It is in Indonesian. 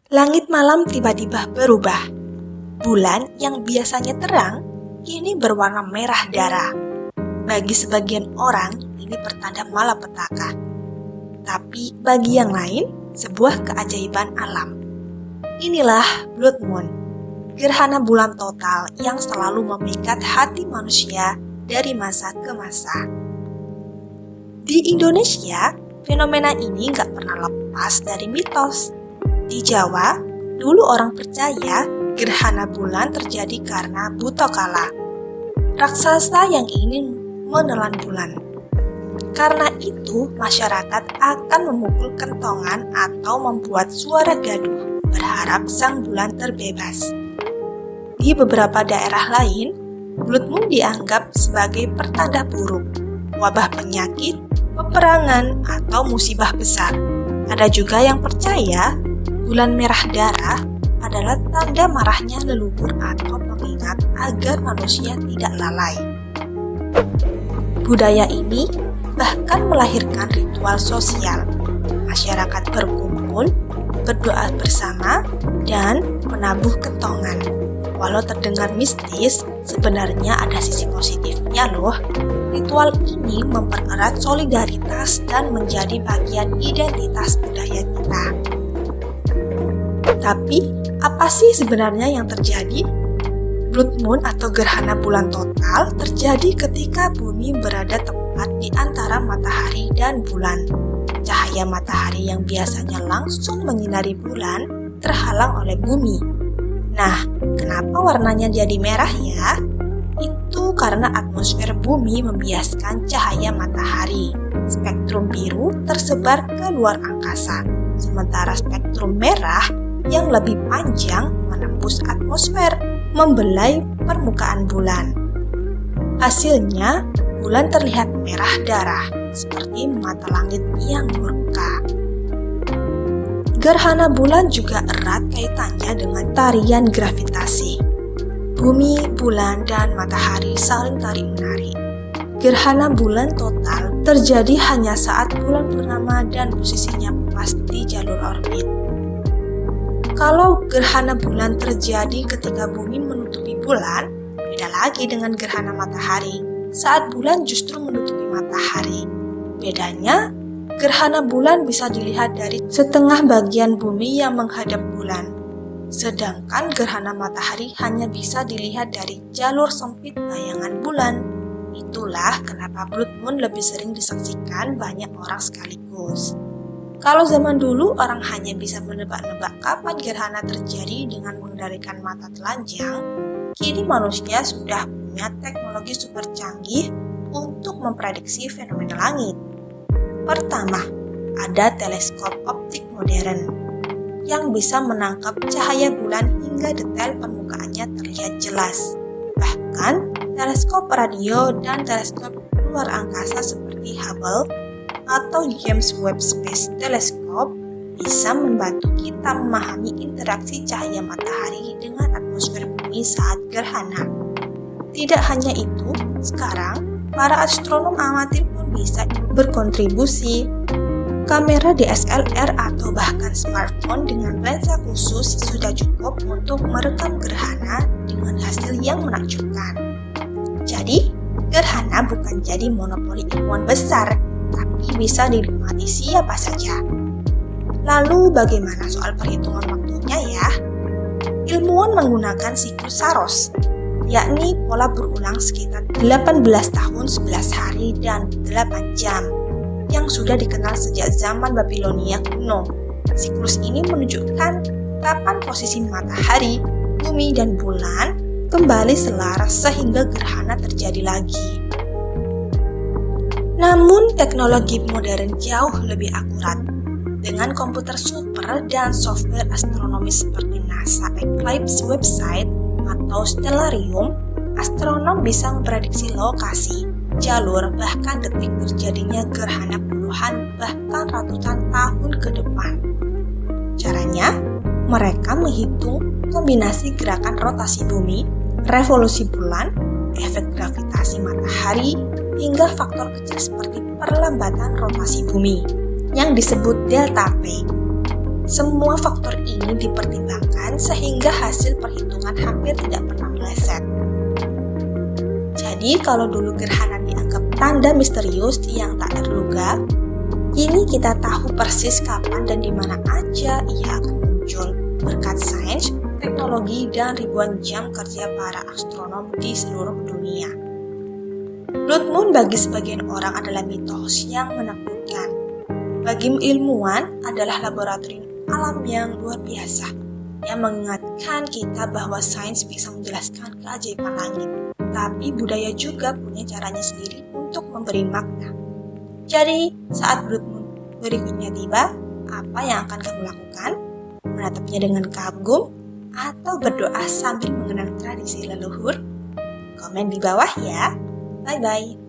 Langit malam tiba-tiba berubah. Bulan yang biasanya terang, kini berwarna merah darah. Bagi sebagian orang, ini pertanda malapetaka. Tapi bagi yang lain, sebuah keajaiban alam. Inilah Blood Moon, gerhana bulan total yang selalu memikat hati manusia dari masa ke masa. Di Indonesia, fenomena ini gak pernah lepas dari mitos. Di Jawa, dulu orang percaya gerhana bulan terjadi karena buta kala, raksasa yang ingin menelan bulan. Karena itu, masyarakat akan memukul kentongan atau membuat suara gaduh, berharap sang bulan terbebas. Di beberapa daerah lain, Blood Moon dianggap sebagai pertanda buruk, wabah penyakit, peperangan, atau musibah besar. Ada juga yang percaya bulan merah darah adalah tanda marahnya leluhur atau pengingat agar manusia tidak lalai. Budaya ini bahkan melahirkan ritual sosial. Masyarakat berkumpul, berdoa bersama, dan menabuh kentongan. Walau terdengar mistis, sebenarnya ada sisi positifnya loh. Ritual ini mempererat solidaritas dan menjadi bagian identitas budaya kita. Tapi, apa sih sebenarnya yang terjadi? Blood Moon atau gerhana bulan total terjadi ketika bumi berada tepat di antara matahari dan bulan. Cahaya matahari yang biasanya langsung menyinari bulan terhalang oleh bumi. Nah, kenapa warnanya jadi merah ya? Itu karena atmosfer bumi membiaskan cahaya matahari. Spektrum biru tersebar ke luar angkasa, sementara spektrum merah yang lebih panjang menembus atmosfer, membelai permukaan bulan. Hasilnya, bulan terlihat merah darah, seperti mata langit yang murka. Gerhana bulan juga erat kaitannya dengan tarian gravitasi. Bumi, bulan, dan matahari saling tarik-menarik. Gerhana bulan total terjadi hanya saat bulan purnama dan posisinya pas di jalur orbit. Kalau gerhana bulan terjadi ketika bumi menutupi bulan, beda lagi dengan gerhana matahari saat bulan justru menutupi matahari. Bedanya, gerhana bulan bisa dilihat dari setengah bagian bumi yang menghadap bulan, sedangkan gerhana matahari hanya bisa dilihat dari jalur sempit bayangan bulan. Itulah kenapa Blood Moon lebih sering disaksikan banyak orang sekaligus. Kalau zaman dulu orang hanya bisa menebak-nebak kapan gerhana terjadi dengan mengendalikan mata telanjang, kini manusia sudah punya teknologi super canggih untuk memprediksi fenomena langit. Pertama, ada teleskop optik modern yang bisa menangkap cahaya bulan hingga detail permukaannya terlihat jelas. Bahkan, teleskop radio dan teleskop luar angkasa seperti Hubble atau James Webb Space Telescope bisa membantu kita memahami interaksi cahaya matahari dengan atmosfer bumi saat gerhana. Tidak hanya itu, sekarang para astronom amatir pun bisa berkontribusi. Kamera DSLR atau bahkan smartphone dengan lensa khusus sudah cukup untuk merekam gerhana dengan hasil yang menakjubkan. Jadi, gerhana bukan jadi monopoli ilmuwan besar, tapi bisa dinikmati siapa saja. Lalu bagaimana soal perhitungan waktunya ya? Ilmuwan menggunakan siklus Saros, yakni pola berulang sekitar 18 tahun 11 hari dan 8 jam, yang sudah dikenal sejak zaman Babilonia kuno. Siklus ini menunjukkan kapan posisi matahari, bumi, dan bulan kembali selaras sehingga gerhana terjadi lagi. Namun, teknologi modern jauh lebih akurat. Dengan komputer super dan software astronomi seperti NASA Eclipse Website atau Stellarium, astronom bisa memprediksi lokasi, jalur, bahkan detik terjadinya gerhana puluhan bahkan ratusan tahun ke depan. Caranya, mereka menghitung kombinasi gerakan rotasi bumi, revolusi bulan, efek gravitasi matahari, hingga faktor kecil seperti perlambatan rotasi bumi yang disebut delta P. Semua faktor ini dipertimbangkan sehingga hasil perhitungan hampir tidak pernah meleset. Jadi kalau dulu gerhana dianggap tanda misterius yang tak terduga, kini kita tahu persis kapan dan di mana aja ia akan muncul berkat sains, teknologi, dan ribuan jam kerja para astronom di seluruh dunia. Blood Moon bagi sebagian orang adalah mitos yang menakutkan. Bagi ilmuwan adalah laboratorium alam yang luar biasa, yang mengingatkan kita bahwa sains bisa menjelaskan keajaiban langit, tapi budaya juga punya caranya sendiri untuk memberi makna. Jadi, saat Blood Moon berikutnya tiba, apa yang akan kamu lakukan? Menatapnya dengan kagum atau berdoa sambil mengenang tradisi leluhur? Komen di bawah ya. Bye-bye.